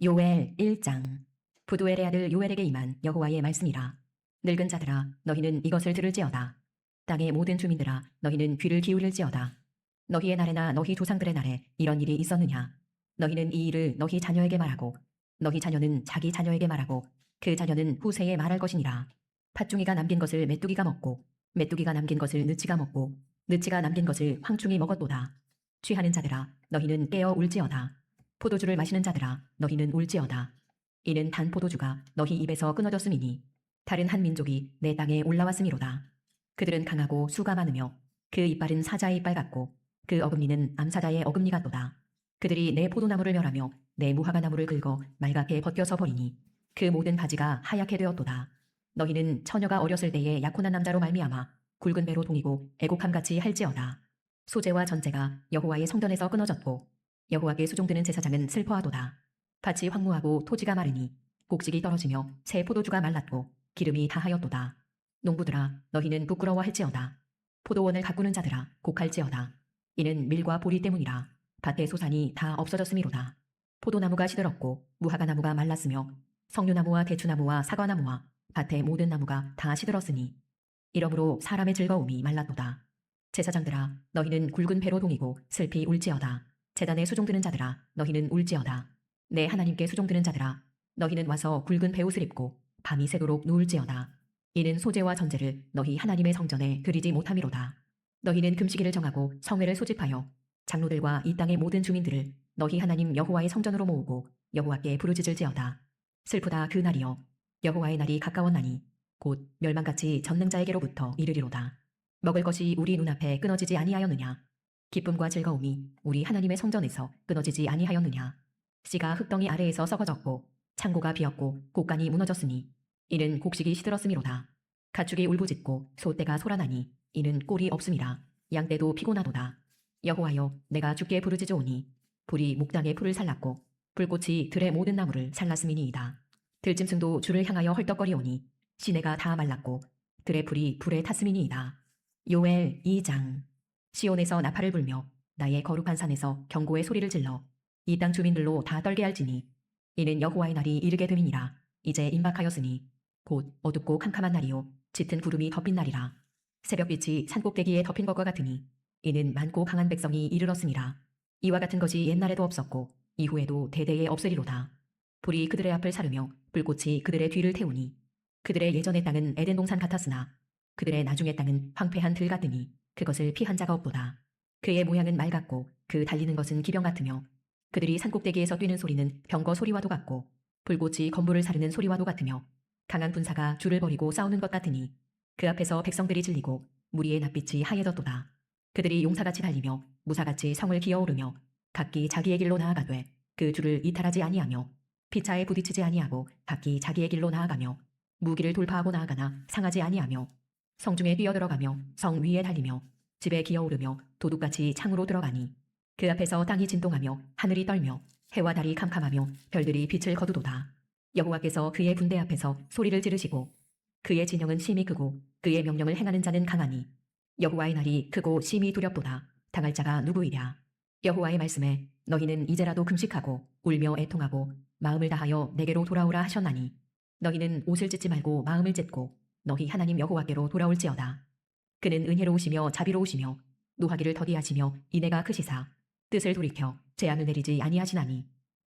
요엘 1장. 부두엘의 아들 요엘에게 임한 여호와의 말씀이라. 늙은 자들아 너희는 이것을 들을지어다. 땅의 모든 주민들아 너희는 귀를 기울일지어다. 너희의 날에나 너희 조상들의 날에 이런 일이 있었느냐. 너희는 이 일을 너희 자녀에게 말하고 너희 자녀는 자기 자녀에게 말하고 그 자녀는 후세에 말할 것이니라. 팥중이가 남긴 것을 메뚜기가 먹고 메뚜기가 남긴 것을 느치가 먹고 느치가 남긴 것을 황충이 먹었도다. 취하는 자들아 너희는 깨어 울지어다. 포도주를 마시는 자들아 너희는 울지어다. 이는 단 포도주가 너희 입에서 끊어졌음이니 다른 한 민족이 내 땅에 올라왔음이로다. 그들은 강하고 수가 많으며 그 이빨은 사자의 이빨 같고 그 어금니는 암사자의 어금니 같도다. 그들이 내 포도나무를 멸하며 내 무화과나무를 긁어 말갛게 벗겨서 버리니 그 모든 가지가 하얗게 되었도다. 너희는 처녀가 어렸을 때에 약혼한 남자로 말미암아 굵은 배로 동이고 애곡함같이 할지어다. 소재와 전제가 여호와의 성전에서 끊어졌고 여호와께 수종드는 제사장은 슬퍼하도다. 밭이 황무하고 토지가 마르니 곡식이 떨어지며 새 포도주가 말랐고 기름이 다하였도다. 농부들아 너희는 부끄러워할지어다. 포도원을 가꾸는 자들아 곡할지어다. 이는 밀과 보리 때문이라. 밭의 소산이 다 없어졌음이로다. 포도나무가 시들었고 무화과나무가 말랐으며 석류나무와 대추나무와 사과나무와 밭의 모든 나무가 다 시들었으니 이러므로 사람의 즐거움이 말랐도다. 제사장들아 너희는 굵은 배로 동이고 슬피 울지어다. 제단에 수종드는 자들아 너희는 울지어다. 내 하나님께 수종드는 자들아 너희는 와서 굵은 베옷을 입고 밤이 새도록 누울지어다. 이는 소재와 전제를 너희 하나님의 성전에 드리지 못함이로다. 너희는 금식일을 정하고 성회를 소집하여 장로들과 이 땅의 모든 주민들을 너희 하나님 여호와의 성전으로 모으고 여호와께 부르짖을지어다. 슬프다 그 날이여. 여호와의 날이 가까웠나니 곧 멸망같이 전능자에게로부터 이르리로다. 먹을 것이 우리 눈앞에 끊어지지 아니하였느냐. 기쁨과 즐거움이 우리 하나님의 성전에서 끊어지지 아니하였느냐. 씨가 흙덩이 아래에서 썩어졌고 창고가 비었고 곡간이 무너졌으니 이는 곡식이 시들었음이로다. 가축이 울부짖고 소떼가 소란하니 이는 꼴이 없음이라. 양떼도 피곤하도다. 여호와여 내가 주께 부르짖으오니 불이 목장의 풀을 살랐고 불꽃이 들의 모든 나무를 살랐음이니이다. 들짐승도 주를 향하여 헐떡거리오니 시내가 다 말랐고 들의 풀이 불에 탔음이니이다. 요엘 2장. 시온에서 나팔을 불며 나의 거룩한 산에서 경고의 소리를 질러 이 땅 주민들로 다 떨게 할지니 이는 여호와의 날이 이르게 됨이니라. 이제 임박하였으니 곧 어둡고 캄캄한 날이요 짙은 구름이 덮인 날이라. 새벽빛이 산꼭대기에 덮인 것과 같으니 이는 많고 강한 백성이 이르렀음이라. 이와 같은 것이 옛날에도 없었고 이후에도 대대에 없으리로다. 불이 그들의 앞을 사르며 불꽃이 그들의 뒤를 태우니 그들의 예전의 땅은 에덴 동산 같았으나 그들의 나중의 땅은 황폐한 들 같으니 그것을 피한 자가 없도다. 그의 모양은 말 같고 그 달리는 것은 기병 같으며 그들이 산꼭대기에서 뛰는 소리는 병거 소리와도 같고 불꽃이 건물을 사르는 소리와도 같으며 강한 군사가 줄을 버리고 싸우는 것 같으니 그 앞에서 백성들이 질리고 무리의 낯빛이 하얘졌도다. 그들이 용사같이 달리며 무사같이 성을 기어오르며 각기 자기의 길로 나아가되 그 줄을 이탈하지 아니하며 피차에 부딪히지 아니하고 각기 자기의 길로 나아가며 무기를 돌파하고 나아가나 상하지 아니하며 성중에 뛰어들어가며 성 위에 달리며 집에 기어오르며 도둑같이 창으로 들어가니 그 앞에서 땅이 진동하며 하늘이 떨며 해와 달이 캄캄하며 별들이 빛을 거두도다. 여호와께서 그의 군대 앞에서 소리를 지르시고 그의 진영은 심히 크고 그의 명령을 행하는 자는 강하니 여호와의 날이 크고 심히 두렵도다. 당할 자가 누구이랴. 여호와의 말씀에 너희는 이제라도 금식하고 울며 애통하고 마음을 다하여 내게로 돌아오라 하셨나니 너희는 옷을 찢지 말고 마음을 찢고 너희 하나님 여호와께로 돌아올지어다. 그는 은혜로우시며 자비로우시며 노하기를 더디하시며 인애가 크시사 뜻을 돌이켜 재앙을 내리지 아니하시나니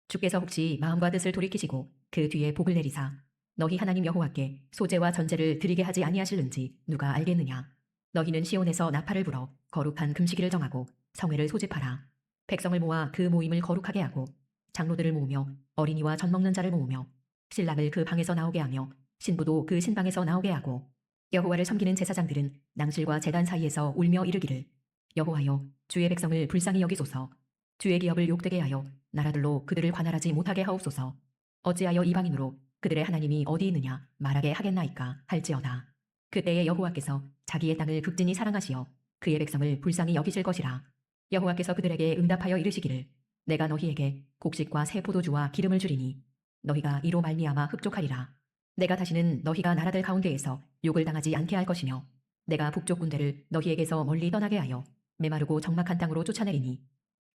주께서 혹시 마음과 뜻을 돌이키시고 그 뒤에 복을 내리사 너희 하나님 여호와께 소재와 전제를 드리게 하지 아니하실는지 누가 알겠느냐. 너희는 시온에서 나팔을 불어 거룩한 금식일을 정하고 성회를 소집하라. 백성을 모아 그 모임을 거룩하게 하고 장로들을 모으며 어린이와 젖 먹는 자를 모으며 신랑을 그 방에서 나오게 하며 신부도 그 신방에서 나오게 하고 여호와를 섬기는 제사장들은 낭실과 제단 사이에서 울며 이르기를 여호와여 주의 백성을 불쌍히 여기소서. 주의 기업을 욕되게 하여 나라들로 그들을 관할하지 못하게 하옵소서. 어찌하여 이방인으로 그들의 하나님이 어디 있느냐 말하게 하겠나이까 할지어다. 그때에 여호와께서 자기의 땅을 극진히 사랑하시어 그의 백성을 불쌍히 여기실 것이라. 여호와께서 그들에게 응답하여 이르시기를 내가 너희에게 곡식과 새 포도주와 기름을 주리니 너희가 이로 말미암아 흡족하리라. 내가 다시는 너희가 나라들 가운데에서 욕을 당하지 않게 할 것이며 내가 북쪽 군대를 너희에게서 멀리 떠나게 하여 메마르고 적막한 땅으로 쫓아내리니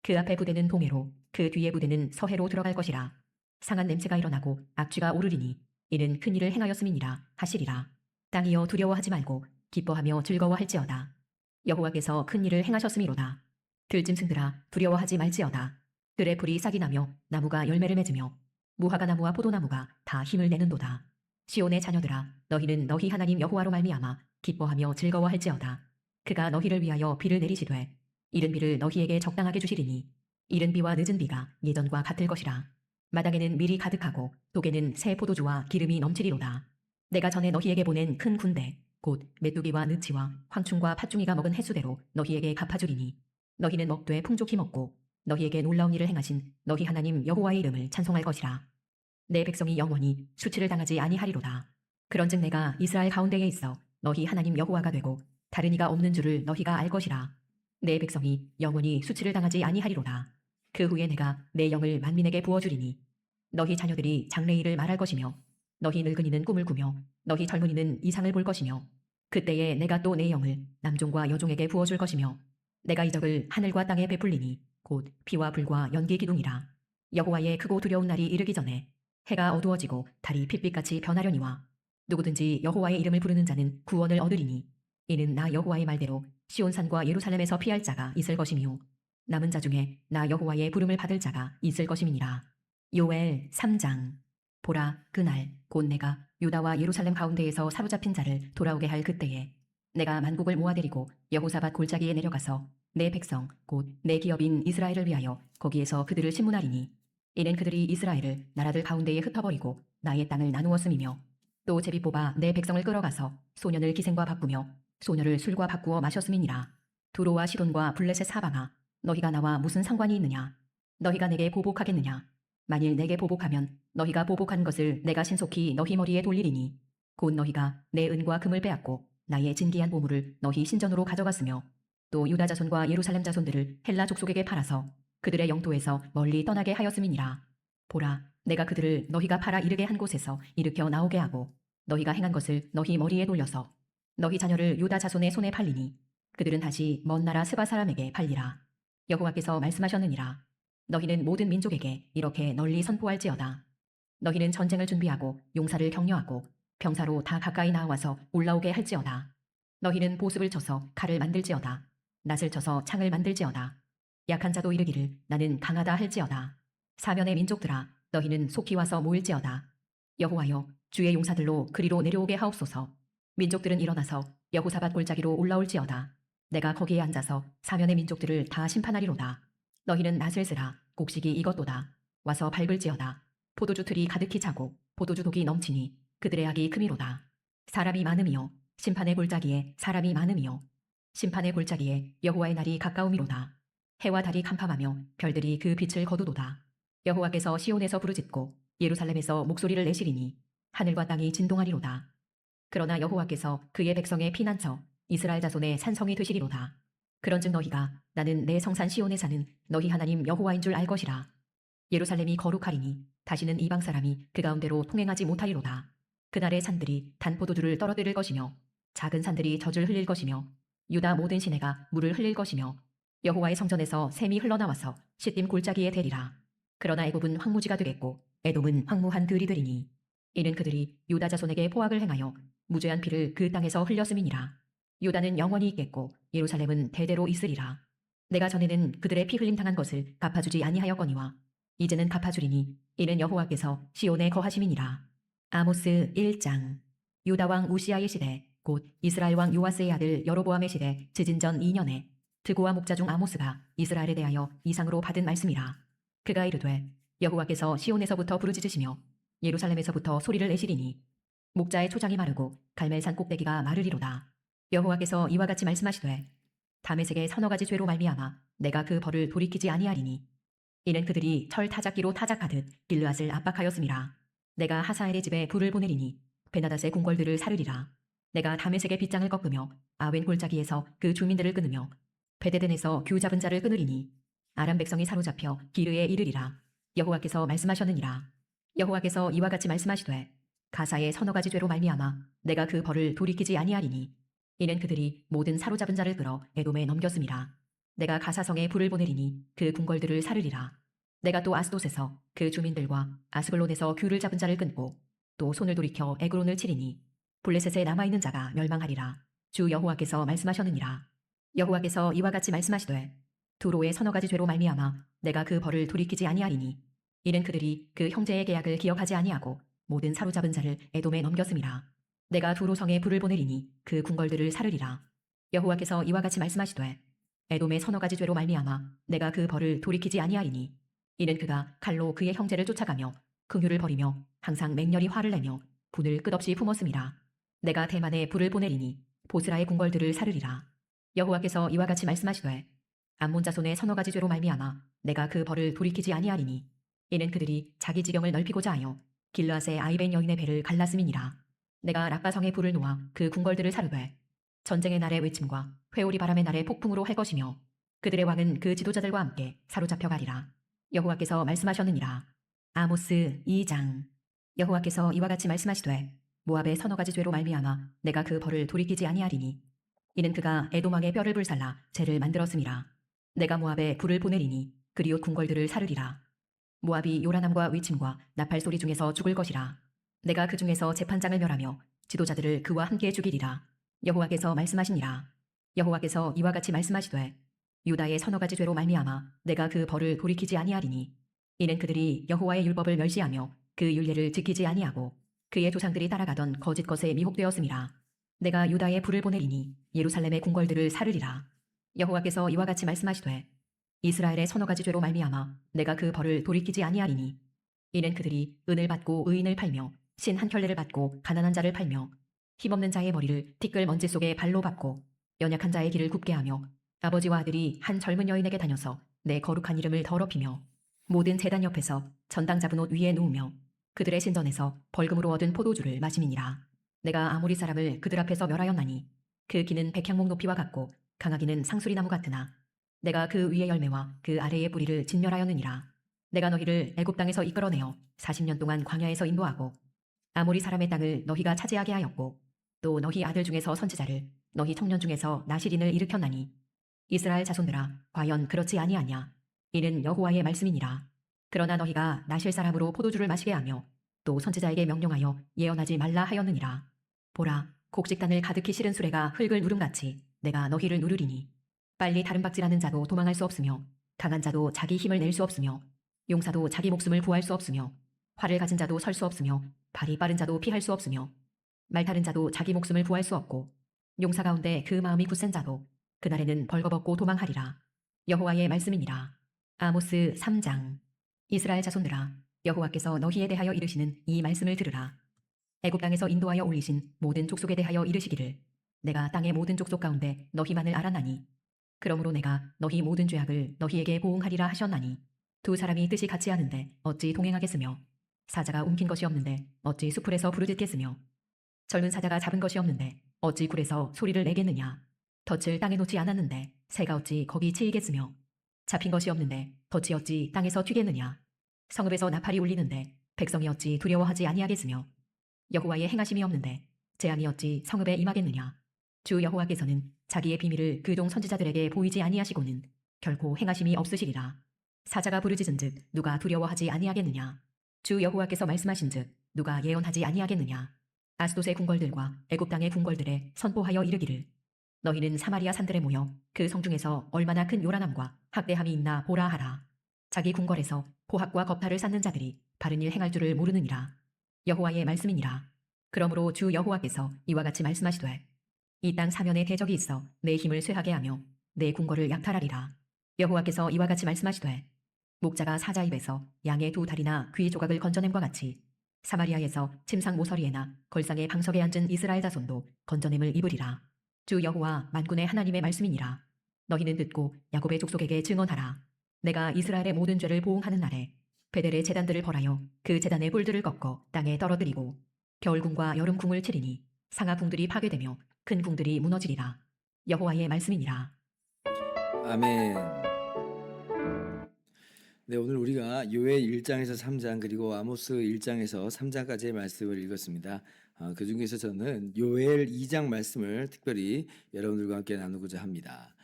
그 앞에 부대는 동해로 그 뒤에 부대는 서해로 들어갈 것이라. 상한 냄새가 일어나고 악취가 오르리니 이는 큰 일을 행하였음이니라 하시리라. 땅이여 두려워하지 말고 기뻐하며 즐거워할지어다. 여호와께서 큰 일을 행하셨음이로다. 들짐승들아 두려워하지 말지어다. 들의 풀이 싹이 나며 나무가 열매를 맺으며 무화과 나무와 포도나무가 다 힘을 내는도다. 시온의 자녀들아 너희는 너희 하나님 여호와로 말미암아 기뻐하며 즐거워할지어다. 그가 너희를 위하여 비를 내리시되 이른 비를 너희에게 적당하게 주시리니 이른 비와 늦은 비가 예전과 같을 것이라. 마당에는 밀이 가득하고 독에는 새 포도주와 기름이 넘치리로다. 내가 전에 너희에게 보낸 큰 군대 곧 메뚜기와 느치와 황충과 팥중이가 먹은 횟수대로 너희에게 갚아주리니 너희는 먹되 풍족히 먹고 너희에게 놀라운 일을 행하신 너희 하나님 여호와의 이름을 찬송할 것이라. 내 백성이 영원히 수치를 당하지 아니하리로다. 그런즉 내가 이스라엘 가운데에 있어 너희 하나님 여호와가 되고 다른 이가 없는 줄을 너희가 알 것이라. 내 백성이 영원히 수치를 당하지 아니하리로다. 그 후에 내가 내 영을 만민에게 부어주리니 너희 자녀들이 장래일을 말할 것이며 너희 늙은이는 꿈을 꾸며 너희 젊은이는 이상을 볼 것이며 그때에 내가 또 내 영을 남종과 여종에게 부어줄 것이며 내가 이적을 하늘과 땅에 베풀리니 곧 피와 불과 연기 기둥이라. 여호와의 크고 두려운 날이 이르기 전에 해가 어두워지고 달이 핏빛같이 변하려니와 누구든지 여호와의 이름을 부르는 자는 구원을 얻으리니 이는 나 여호와의 말대로 시온산과 예루살렘에서 피할 자가 있을 것이미요 남은 자 중에 나 여호와의 부름을 받을 자가 있을 것임이니라. 요엘 3장. 보라 그날 곧 내가 유다와 예루살렘 가운데에서 사로잡힌 자를 돌아오게 할 그때에 내가 만국을 모아들이고 여호사밧 골짜기에 내려가서 내 백성 곧 내 기업인 이스라엘을 위하여 거기에서 그들을 심문하리니 이는 그들이 이스라엘을 나라들 가운데에 흩어버리고 나의 땅을 나누었음이며 또 제비 뽑아 내 백성을 끌어가서 소년을 기생과 바꾸며 소녀를 술과 바꾸어 마셨음이니라. 두로와 시돈과 블레셋 사방아 너희가 나와 무슨 상관이 있느냐. 너희가 내게 보복하겠느냐. 만일 내게 보복하면 너희가 보복한 것을 내가 신속히 너희 머리에 돌리리니 곧 너희가 내 은과 금을 빼앗고 나의 진귀한 보물을 너희 신전으로 가져갔으며 또 유다 자손과 예루살렘 자손들을 헬라 족속에게 팔아서 그들의 영토에서 멀리 떠나게 하였음이니라. 보라 내가 그들을 너희가 팔아 이르게 한 곳에서 일으켜 나오게 하고 너희가 행한 것을 너희 머리에 돌려서 너희 자녀를 유다 자손의 손에 팔리니 그들은 다시 먼 나라 스바 사람에게 팔리라. 여호와께서 말씀하셨느니라. 너희는 모든 민족에게 이렇게 널리 선포할지어다. 너희는 전쟁을 준비하고 용사를 격려하고 병사로 다 가까이 나와서 올라오게 할지어다. 너희는 보습을 쳐서 칼을 만들지어다. 낫을 쳐서 창을 만들지어다. 약한 자도 이르기를 나는 강하다 할지어다. 사면의 민족들아 너희는 속히 와서 모일지어다. 여호와여 주의 용사들로 그리로 내려오게 하옵소서. 민족들은 일어나서 여호사밧 골짜기로 올라올지어다. 내가 거기에 앉아서 사면의 민족들을 다 심판하리로다. 너희는 낫을 쓰라. 곡식이 익었도다. 와서 밟을지어다. 포도주 틀이 가득히 차고 포도주 독이 넘치니 그들의 악이 크미로다. 사람이 많음이요 심판의 골짜기에 사람이 많음이요 심판의 골짜기에 여호와의 날이 가까움이로다. 해와 달이 캄캄하며 별들이 그 빛을 거두도다. 여호와께서 시온에서 부르짖고 예루살렘에서 목소리를 내시리니 하늘과 땅이 진동하리로다. 그러나 여호와께서 그의 백성의 피난처 이스라엘 자손의 산성이 되시리로다. 그런즉 너희가 나는 내 성산 시온에 사는 너희 하나님 여호와인 줄 알 것이라. 예루살렘이 거룩하리니 다시는 이방 사람이 그 가운데로 통행하지 못하리로다. 그날의 산들이 단포도주를 떨어뜨릴 것이며 작은 산들이 젖을 흘릴 것이며 유다 모든 시내가 물을 흘릴 것이며 여호와의 성전에서 샘이 흘러나와서 시딤 골짜기에 대리라. 그러나 애굽은 황무지가 되겠고 에돔은 황무한 들이 되리니 이는 그들이 유다 자손에게 포악을 행하여 무죄한 피를 그 땅에서 흘렸음이니라. 유다는 영원히 있겠고 예루살렘은 대대로 있으리라. 내가 전에는 그들의 피 흘림 당한 것을 갚아주지 아니하였거니와 이제는 갚아주리니 이는 여호와께서 시온에 거하심이니라. 아모스 1장. 유다 왕 우시아의 시대 곧 이스라엘 왕 요아스의 아들 여로보암의 시대 지진전 2년에 드고와 목자 중 아모스가 이스라엘에 대하여 이상으로 받은 말씀이라. 그가 이르되 여호와께서 시온에서부터 부르짖으시며 예루살렘에서부터 소리를 내시리니 목자의 초장이 마르고 갈멜산 꼭대기가 마르리로다. 여호와께서 이와 같이 말씀하시되 다메섹의 서너 가지 죄로 말미암아 내가 그 벌을 돌이키지 아니하리니 이는 그들이 철 타작기로 타작하듯 길르앗을 압박하였음이라. 내가 하사엘의 집에 불을 보내리니 베나닷의 궁궐들을 사르리라. 내가 다메섹의 빗장을 꺾으며 아웬 골짜기에서 그 주민들을 끊으며 베데덴에서 규 잡은 자를 끊으리니 아람 백성이 사로잡혀 기르에 이르리라. 여호와께서 말씀하셨느니라. 여호와께서 이와 같이 말씀하시되 가사의 서너 가지 죄로 말미암아 내가 그 벌을 돌이키지 아니하리니 이는 그들이 모든 사로잡은 자를 끌어 에돔에 넘겼음이라. 내가 가사성에 불을 보내리니 그 궁궐들을 사르리라. 내가 또 아스돗에서 그 주민들과 아스글론에서 규를 잡은 자를 끊고 또 손을 돌이켜 에그론을 치리니 블레셋에 남아있는 자가 멸망하리라. 주 여호와께서 말씀하셨느니라. 여호와께서 이와 같이 말씀하시되 두로의 서너 가지 죄로 말미암아 내가 그 벌을 돌이키지 아니하리니 이는 그들이 그 형제의 계약을 기억하지 아니하고 모든 사로잡은 자를 에돔에 넘겼음이라. 내가 두로 성에 불을 보내리니 그 궁궐들을 사르리라. 여호와께서 이와 같이 말씀하시되 에돔의 서너 가지 죄로 말미암아 내가 그 벌을 돌이키지 아니하리니 이는 그가 칼로 그의 형제를 쫓아가며 긍휼을 버리며 항상 맹렬히 화를 내며 분을 끝없이 품었음이라. 내가 대만에 불을 보내리니 보스라의 궁궐들을 사르리라. 여호와께서 이와 같이 말씀하시되 암몬 자손의 서너 가지 죄로 말미암아 내가 그 벌을 돌이키지 아니하리니 이는 그들이 자기 지경을 넓히고자 하여 길르앗의 아이벤 여인의 배를 갈랐음이니라. 내가 라빠성에 불을 놓아 그 궁궐들을 사르되 전쟁의 날의 외침과 회오리 바람의 날의 폭풍으로 할 것이며 그들의 왕은 그 지도자들과 함께 사로잡혀 가리라. 여호와께서 말씀하셨느니라. 아모스 2장. 여호와께서 이와 같이 말씀하시되 모압의 서너 가지 죄로 말미암아 내가 그 벌을 돌이키지 아니하리니 이는 그가 에돔 왕의 뼈를 불살라 죄를 만들었음이라. 내가 모압에 불을 보내리니 그리옷 궁궐들을 사르리라. 모압이 요란함과 위침과 나팔 소리 중에서 죽을 것이라. 내가 그 중에서 재판장을 멸하며 지도자들을 그와 함께 죽이리라. 여호와께서 말씀하시니라. 여호와께서 이와 같이 말씀하시되 유다의 서너 가지 죄로 말미암아 내가 그 벌을 돌이키지 아니하리니 이는 그들이 여호와의 율법을 멸시하며 그 율례를 지키지 아니하고 그의 조상들이 따라가던 거짓 것에 미혹되었음이라. 내가 유다에 불을 보내리니 예루살렘의 궁궐들을 사르리라. 여호와께서 이와 같이 말씀하시되 이스라엘의 서너 가지 죄로 말미암아 내가 그 벌을 돌이키지 아니하리니 이는 그들이 은을 받고 의인을 팔며 신 한 켤레를 받고 가난한 자를 팔며 힘없는 자의 머리를 티끌 먼지 속에 발로 밟고 연약한 자의 길을 굽게 하며 아버지와 아들이 한 젊은 여인에게 다녀서 내 거룩한 이름을 더럽히며 모든 제단 옆에서 전당 잡은 옷 위에 누우며 그들의 신전에서 벌금으로 얻은 포도주를 마심이니라. 내가 아모리 사람을 그들 앞에서 멸하였나니 그 기는 백향목 높이와 같고 강하기는 상수리나무 같으나 내가 그 위의 열매와 그 아래의 뿌리를 진멸하였느니라. 내가 너희를 애굽 땅에서 이끌어내어 40년 동안 광야에서 인도하고 아모리 사람의 땅을 너희가 차지하게 하였고 또 너희 아들 중에서 선지자를 너희 청년 중에서 나실인을 일으켰나니 이스라엘 자손들아 과연 그렇지 아니하냐. 이는 여호와의 말씀이니라. 그러나 너희가 나실 사람으로 포도주를 마시게 하며 또 선지자에게 명령하여 예언하지 말라 하였느니라. 보라, 곡식단을 가득히 실은 수레가 흙을 누름같이 내가 너희를 누르리니 빨리 다름박질하는 자도 도망할 수 없으며 강한 자도 자기 힘을 낼 수 없으며 용사도 자기 목숨을 구할 수 없으며 활을 가진 자도 설 수 없으며 발이 빠른 자도 피할 수 없으며 말 타는 자도 자기 목숨을 구할 수 없고 용사 가운데 그 마음이 굳센 자도 그날에는 벌거벗고 도망하리라. 여호와의 말씀이니라. 아모스 3장. 이스라엘 자손들아 여호와께서 너희에 대하여 이르시는 이 말씀을 들으라. 애굽 땅에서 인도하여 올리신 모든 족속에 대하여 이르시기를 내가 땅의 모든 족속 가운데 너희만을 알았나니 그러므로 내가 너희 모든 죄악을 너희에게 보응하리라 하셨나니 두 사람이 뜻이 같이 하는데 어찌 동행하겠으며 사자가 움킨 것이 없는데 어찌 수풀에서 부르짖겠으며 젊은 사자가 잡은 것이 없는데 어찌 굴에서 소리를 내겠느냐. 덫을 땅에 놓지 않았는데 새가 어찌 거기 치이겠으며 잡힌 것이 없는데 덫이 어찌 땅에서 튀겠느냐. 성읍에서 나팔이 울리는데 백성이 어찌 두려워하지 아니하겠으며 여호와의 행하심이 없는데 재앙이 어찌 성읍에 임하겠느냐. 주 여호와께서는 자기의 비밀을 그종 선지자들에게 보이지 아니하시고는 결코 행하심이 없으시리라. 사자가 부르짖은즉 누가 두려워하지 아니하겠느냐. 주 여호와께서 말씀하신즉 누가 예언하지 아니하겠느냐. 아스돗의 궁궐들과 애굽 땅의 궁궐들에 선포하여 이르기를 너희는 사마리아 산들에 모여 그 성중에서 얼마나 큰 요란함과 학대함이 있나 보라 하라. 자기 궁궐에서 고학과 겁탈을 쌓는 자들이 바른 일 행할 줄을 모르느니라. 여호와의 말씀이니라. 그러므로 주 여호와께서 이와 같이 말씀하시되 이 땅 사면에 대적이 있어 내 힘을 쇠하게 하며 내 궁궐을 약탈하리라. 여호와께서 이와 같이 말씀하시되 목자가 사자 입에서 양의 두 다리나 귀 조각을 건져냄과 같이 사마리아에서 침상 모서리에나 걸상의 방석에 앉은 이스라엘 자손도 건져냄을 입으리라. 주 여호와 만군의 하나님의 말씀이니라. 너희는 듣고 야곱의 족속에게 증언하라. 내가 이스라엘의 모든 죄를 보응하는 날에 베델의 제단들을 벌하여 그 제단의 뿔들을 꺾어 땅에 떨어뜨리고 겨울궁과 여름궁을 치리니 상하궁들이 파괴되며 큰 궁들이 무너지리라. 여호와의 말씀이니라. 아멘. 네, 오늘 우리가 요엘 1장에서 3장 그리고 아모스 1장에서 3장까지의 말씀을 읽었습니다. 그 중에서 저는 요엘 2장 말씀을 특별히 여러분들과 함께 나누고자 합니다.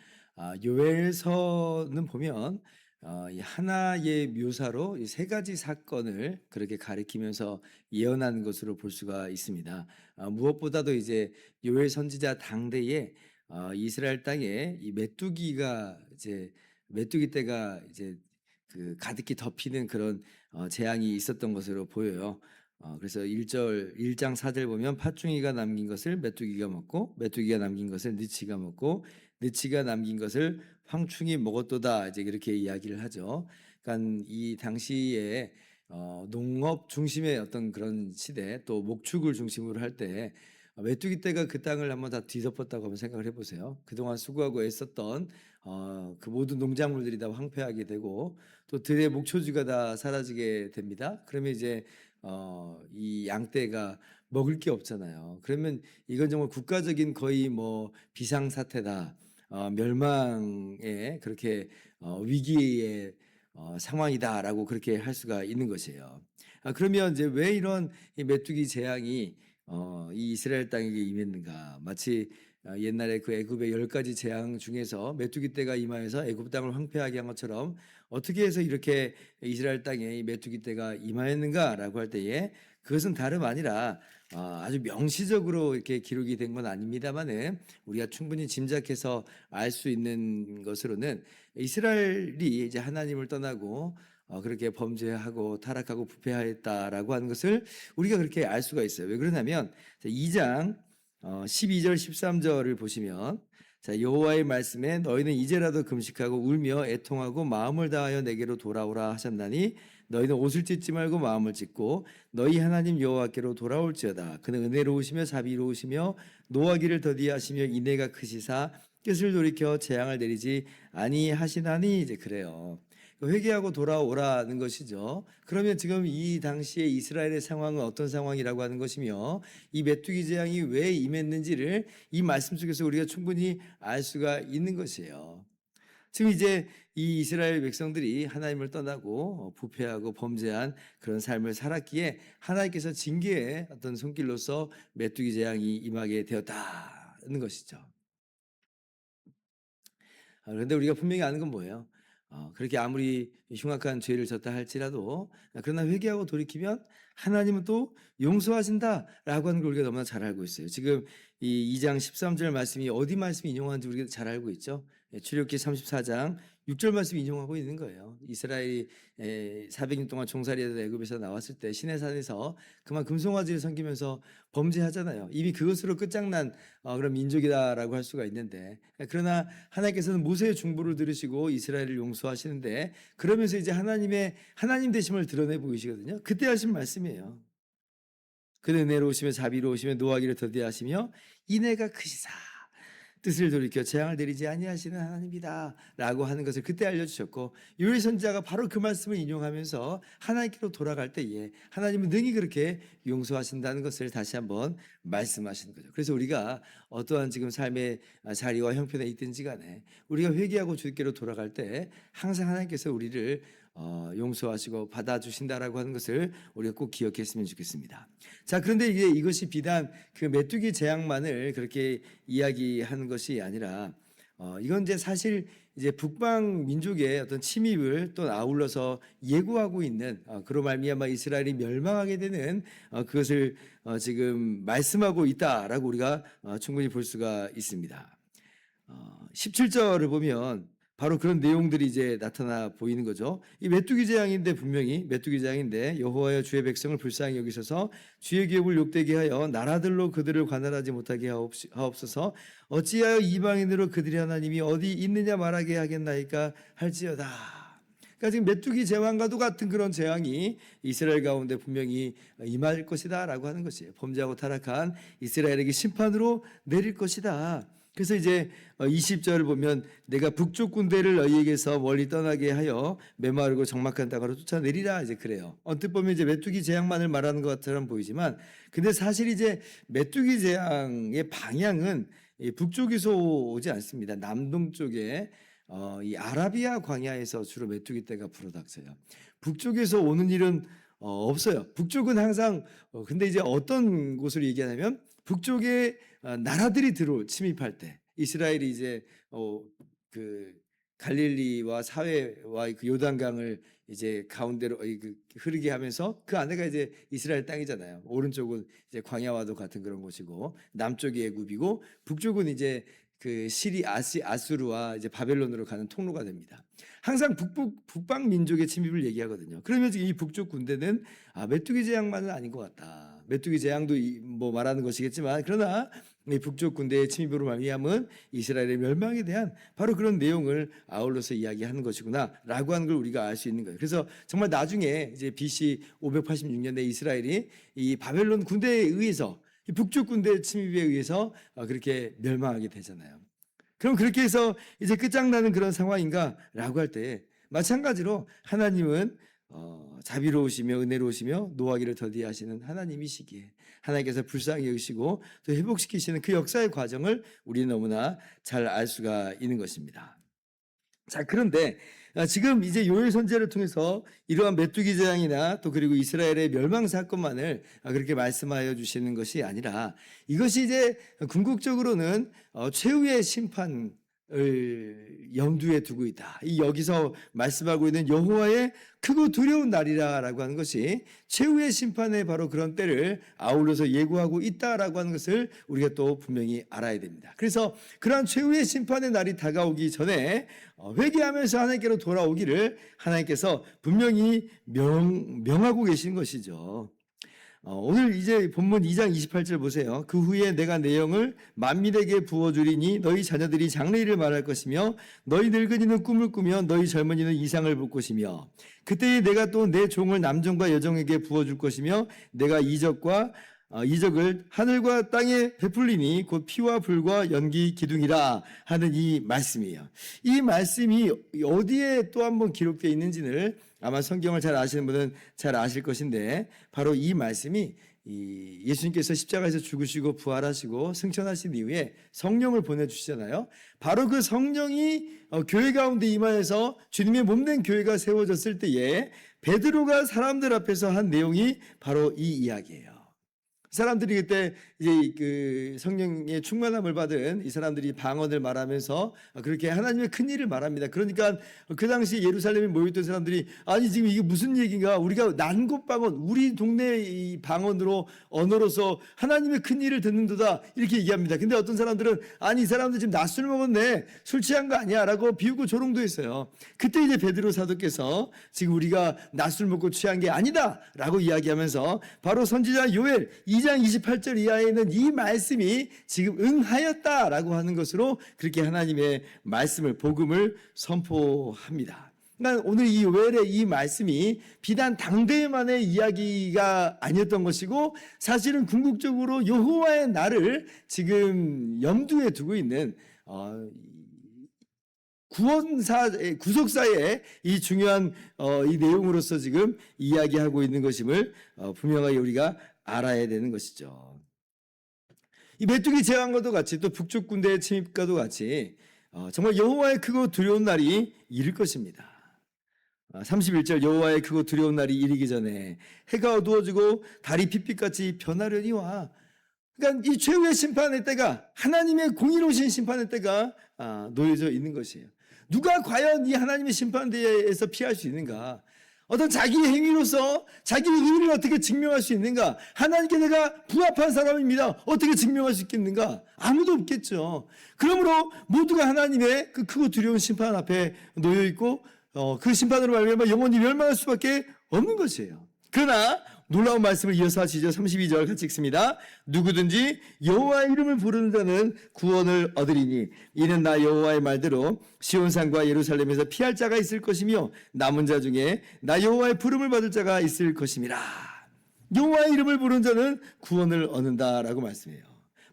요엘서는 보면 이 하나의 묘사로 이 세 가지 사건을 그렇게 가리키면서 예언하는 것으로 볼 수가 있습니다. 무엇보다도 이제 요엘 선지자 당대에 이스라엘 땅에 이 메뚜기가 이제 메뚜기 떼가 이제 그 가득히 덮이는 그런 재앙이 있었던 것으로 보여요. 그래서 1장 4절 보면 팥중이가 남긴 것을 메뚜기가 먹고 메뚜기가 남긴 것을 느치가 먹고 느치가 남긴 것을 황충이 먹었도다. 이제 이렇게 이야기를 하죠. 그러니까 이 당시에 농업 중심의 어떤 그런 시대 또 목축을 중심으로 할 때 메뚜기 떼가 그 땅을 한번 다 뒤덮었다고 한번 생각을 해보세요. 그동안 수고하고 애썼던 그 모든 농작물들이 다 황폐하게 되고 또 들의 목초지가 다 사라지게 됩니다. 그러면 이제 이 양떼가 먹을 게 없잖아요. 그러면 이건 정말 국가적인 거의 뭐 비상사태다, 멸망의 그렇게 위기의 상황이다라고 그렇게 할 수가 있는 것이에요. 그러면 이제 왜 이런 이 메뚜기 재앙이 이 이스라엘 땅에게 임했는가? 마치 옛날에 그 애굽의 10가지 재앙 중에서 메뚜기 떼가 임하여서 애굽 땅을 황폐하게 한 것처럼 어떻게 해서 이렇게 이스라엘 땅에 이 메뚜기 떼가 임하였는가라고 할 때에 그것은 다름 아니라 아주 명시적으로 이렇게 기록이 된 건 아닙니다만은 우리가 충분히 짐작해서 알 수 있는 것으로는 이스라엘이 이제 하나님을 떠나고 그렇게 범죄하고 타락하고 부패하였다라고 하는 것을 우리가 그렇게 알 수가 있어요. 왜 그러냐면 2장 12절 13절을 보시면 자, 여호와의 말씀에 너희는 이제라도 금식하고 울며 애통하고 마음을 다하여 내게로 돌아오라 하셨나니 너희는 옷을 찢지 말고 마음을 찢고 너희 하나님 여호와께로 돌아올지어다. 그는 은혜로우시며 자비로우시며 노하기를 더디하시며 인애가 크시사 뜻을 돌이켜 재앙을 내리지 아니하시나니 이제 그래요. 회개하고 돌아오라는 것이죠. 그러면 지금 이 당시에 이스라엘의 상황은 어떤 상황이라고 하는 것이며 이 메뚜기 재앙이 왜 임했는지를 이 말씀 속에서 우리가 충분히 알 수가 있는 것이에요. 지금 이제 이 이스라엘 백성들이 하나님을 떠나고 부패하고 범죄한 그런 삶을 살았기에 하나님께서 징계의 어떤 손길로서 메뚜기 재앙이 임하게 되었다는 것이죠. 그런데 우리가 분명히 아는 건 뭐예요? 그렇게 아무리 흉악한 죄를 졌다 할지라도 그러나 회개하고 돌이키면 하나님은 또 용서하신다라고 하는 걸 우리가 너무나 잘 알고 있어요. 지금 이 2장 13절 말씀이 어디 말씀 인용하는지 우리가 잘 알고 있죠. 출애굽기 34장 6절 말씀 인용하고 있는 거예요. 이스라엘이 400년 동안 종살이에서 애굽에서 나왔을 때 시내산에서 그만 금송아지를 섬기면서 범죄하잖아요. 이미 그것으로 끝장난 그런 민족이다라고 할 수가 있는데 그러나 하나님께서는 모세의 중보를 들으시고 이스라엘을 용서하시는데 그러면서 이제 하나님 되심을 드러내 보이시거든요. 그때 하신 말씀이에요. 그는 은혜로우시며 자비로우시며 노하기를 더디하시며 인애가 크시사 뜻을 돌이켜 재앙을 내리지 아니하시는 하나님이다라고 하는 것을 그때 알려주셨고 요엘 선지자가 바로 그 말씀을 인용하면서 하나님께로 돌아갈 때에 하나님은 능히 그렇게 용서하신다는 것을 다시 한번 말씀하시는 거죠. 그래서 우리가 어떠한 지금 삶의 자리와 형편에 있든지 간에 우리가 회개하고 주께로 돌아갈 때 항상 하나님께서 우리를 용서하시고 받아주신다라고 하는 것을 우리가 꼭 기억했으면 좋겠습니다. 자, 그런데 이게 이것이 비단 그 메뚜기 재앙만을 그렇게 이야기하는 것이 아니라 이건 이제 사실 이제 북방 민족의 어떤 침입을 또 아울러서 예고하고 있는 그로 말미암아 이스라엘이 멸망하게 되는 그것을 지금 말씀하고 있다라고 우리가 충분히 볼 수가 있습니다. 17절을 보면 바로 그런 내용들이 이제 나타나 보이는 거죠. 이 메뚜기 재앙인데 분명히 메뚜기 재앙인데 여호와여 주의 백성을 불쌍히 여기셔서 주의 기업을 욕되게 하여 나라들로 그들을 관할하지 못하게 하옵소서. 어찌하여 이방인으로 그들의 하나님이 어디 있느냐 말하게 하겠나이까 할지어다. 그러니까 지금 메뚜기 재앙과도 같은 그런 재앙이 이스라엘 가운데 분명히 임할 것이다라고 하는 것이에요. 범죄하고 타락한 이스라엘에게 심판으로 내릴 것이다. 그래서 이제 20절을 보면 내가 북쪽 군대를 너희에게서 멀리 떠나게 하여 메마르고 적막한 땅으로 쫓아내리라 이제 그래요. 언뜻 보면 이제 메뚜기 재앙만을 말하는 것처럼 보이지만 근데 사실 이제 메뚜기 재앙의 방향은 북쪽에서 오지 않습니다. 남동쪽에 이 아라비아 광야에서 주로 메뚜기 떼가 불어닥쳐요. 북쪽에서 오는 일은 없어요. 북쪽은 항상 근데 이제 어떤 곳을 얘기하냐면 북쪽에 나라들이 침입할 때 이스라엘이 이제 그 갈릴리와 사회와 그 요단강을 이제 가운데로 흐르게 하면서 그 안에가 이제 이스라엘 땅이잖아요. 오른쪽은 이제 광야와도 같은 그런 곳이고 남쪽이 애굽이고 북쪽은 이제 그 아수르와 이제 바벨론으로 가는 통로가 됩니다. 항상 북방 민족의 침입을 얘기하거든요. 그러면 이 북쪽 군대는 메뚜기 재앙만은 아닌 것 같다. 메뚜기 재앙도 뭐 말하는 것이겠지만 그러나 이 북쪽 군대의 침입으로 말미암은 이스라엘의 멸망에 대한 바로 그런 내용을 아울러서 이야기하는 것이구나라고 하는 걸 우리가 알 수 있는 거예요. 그래서 정말 나중에 이제 BC 586년에 이스라엘이 이 바벨론 군대에 의해서 이 북쪽 군대의 침입에 의해서 그렇게 멸망하게 되잖아요. 그럼 그렇게 해서 이제 끝장나는 그런 상황인가라고 할 때 마찬가지로 하나님은 자비로우시며 은혜로우시며 노하기를 더디하시는 하나님이시기에 하나님께서 불쌍히 여기시고 또 회복시키시는 그 역사의 과정을 우리는 너무나 잘 알 수가 있는 것입니다. 자, 그런데 지금 이제 요엘 선지자를 통해서 이러한 메뚜기 재앙이나 또 그리고 이스라엘의 멸망 사건만을 그렇게 말씀하여 주시는 것이 아니라 이것이 이제 궁극적으로는 최후의 심판을 염두에 두고 있다. 이 여기서 말씀하고 있는 여호와의 크고 두려운 날이라고 하는 것이 최후의 심판의 바로 그런 때를 아울러서 예고하고 있다라고 하는 것을 우리가 또 분명히 알아야 됩니다. 그래서 그러한 최후의 심판의 날이 다가오기 전에 회개하면서 하나님께로 돌아오기를 하나님께서 분명히 명하고 계신 것이죠. 오늘 이제 본문 2장 28절 보세요. 그 후에 내가 내 영을 만민에게 부어주리니 너희 자녀들이 장래일을 말할 것이며 너희 늙은이는 꿈을 꾸며 너희 젊은이는 이상을 볼 것이며 그때에 내가 또 내 종을 남종과 여종에게 부어줄 것이며 내가 이적을 하늘과 땅에 베풀리니 곧 피와 불과 연기 기둥이라 하는 이 말씀이에요. 이 말씀이 어디에 또 한번 기록되어 있는지를 아마 성경을 잘 아시는 분은 잘 아실 것인데 바로 이 말씀이 예수님께서 십자가에서 죽으시고 부활하시고 승천하신 이후에 성령을 보내주시잖아요. 바로 그 성령이 교회 가운데 임하여서 주님의 몸된 교회가 세워졌을 때에 베드로가 사람들 앞에서 한 내용이 바로 이 이야기예요. 사람들이 그때 이제 그 성령의 충만함을 받은 이 사람들이 방언을 말하면서 그렇게 하나님의 큰 일을 말합니다. 그러니까 그 당시 예루살렘에 모였던 사람들이 아니 지금 이게 무슨 얘기인가? 우리가 난곳 방언, 우리 동네 이 방언으로 언어로서 하나님의 큰 일을 듣는도다 이렇게 얘기합니다. 근데 어떤 사람들은 아니 이 사람들 지금 낮술 먹었네, 술 취한 거 아니야라고 비웃고 조롱도 했어요. 그때 이제 베드로 사도께서 지금 우리가 낮술 먹고 취한 게 아니다라고 이야기하면서 바로 선지자 요엘 2장 28절 이하에 있는 이 말씀이 지금 응하였다라고 하는 것으로 그렇게 하나님의 말씀을 복음을 선포합니다. 그러니까 오늘 이 요엘의 이 말씀이 비단 당대만의 이야기가 아니었던 것이고 사실은 궁극적으로 여호와의 날을 지금 염두에 두고 있는 구속사의 이 중요한 이 내용으로서 지금 이야기하고 있는 것임을 분명하게 우리가 알아야 되는 것이죠. 이 메뚜기 재앙과도 같이 또 북쪽 군대의 침입과도 같이 정말 여호와의 크고 두려운 날이 이를 것입니다. 31절 여호와의 크고 두려운 날이 이르기 전에 해가 어두워지고 달이 핏빛같이 변하려니와 그러니까 이 최후의 심판의 때가 하나님의 공의로우신 심판의 때가 놓여져 있는 것이에요. 누가 과연 이 하나님의 심판대에서 피할 수 있는가? 어떤 자기의 행위로서 자기의 의를 어떻게 증명할 수 있는가? 하나님께 내가 부합한 사람입니다. 어떻게 증명할 수 있겠는가? 아무도 없겠죠. 그러므로 모두가 하나님의 그 크고 두려운 심판 앞에 놓여 있고 그 심판으로 말미암아 영원히 멸망할 수밖에 없는 것이에요. 그러나 놀라운 말씀을 이어서 하시죠. 32절 같이 읽습니다. 누구든지 여호와의 이름을 부르는 자는 구원을 얻으리니 이는 나 여호와의 말대로 시온산과 예루살렘에서 피할 자가 있을 것이며 남은 자 중에 나 여호와의 부름을 받을 자가 있을 것임이라. 여호와의 이름을 부르는 자는 구원을 얻는다라고 말씀해요.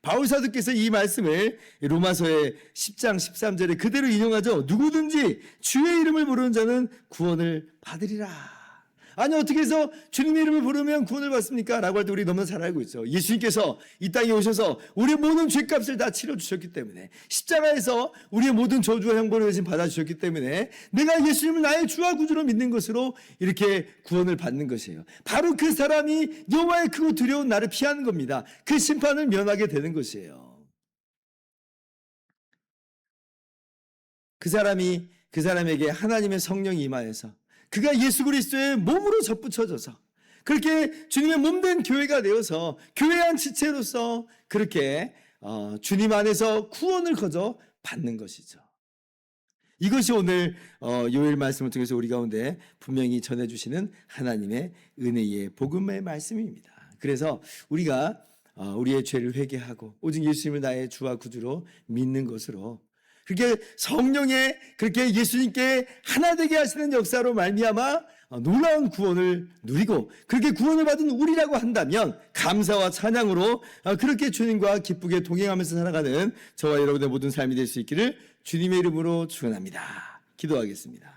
바울 사도께서 이 말씀을 로마서의 10장 13절에 그대로 인용하죠. 누구든지 주의 이름을 부르는 자는 구원을 받으리라. 아니 어떻게 해서 주님의 이름을 부르면 구원을 받습니까? 라고 할 때 우리 너무나 잘 알고 있죠. 예수님께서 이 땅에 오셔서 우리의 모든 죄값을 다 치러주셨기 때문에, 십자가에서 우리의 모든 저주와 형벌을 대신 받아주셨기 때문에 내가 예수님을 나의 주와 구주로 믿는 것으로 이렇게 구원을 받는 것이에요. 바로 그 사람이 여호와의 크고 두려운 나를 피하는 겁니다. 그 심판을 면하게 되는 것이에요. 그 사람에게 하나님의 성령이 임하여서 그가 예수 그리스도의 몸으로 접붙여져서 그렇게 주님의 몸된 교회가 되어서 교회 한 지체로서 그렇게 주님 안에서 구원을 거저 받는 것이죠. 이것이 오늘 요엘 말씀을 통해서 우리 가운데 분명히 전해주시는 하나님의 은혜의 복음의 말씀입니다. 그래서 우리가 우리의 죄를 회개하고 오직 예수님을 나의 주와 구주로 믿는 것으로, 그렇게 성령의 그렇게 예수님께 하나 되게 하시는 역사로 말미암아 놀라운 구원을 누리고 그렇게 구원을 받은 우리라고 한다면 감사와 찬양으로 그렇게 주님과 기쁘게 동행하면서 살아가는 저와 여러분의 모든 삶이 될 수 있기를 주님의 이름으로 축원합니다. 기도하겠습니다.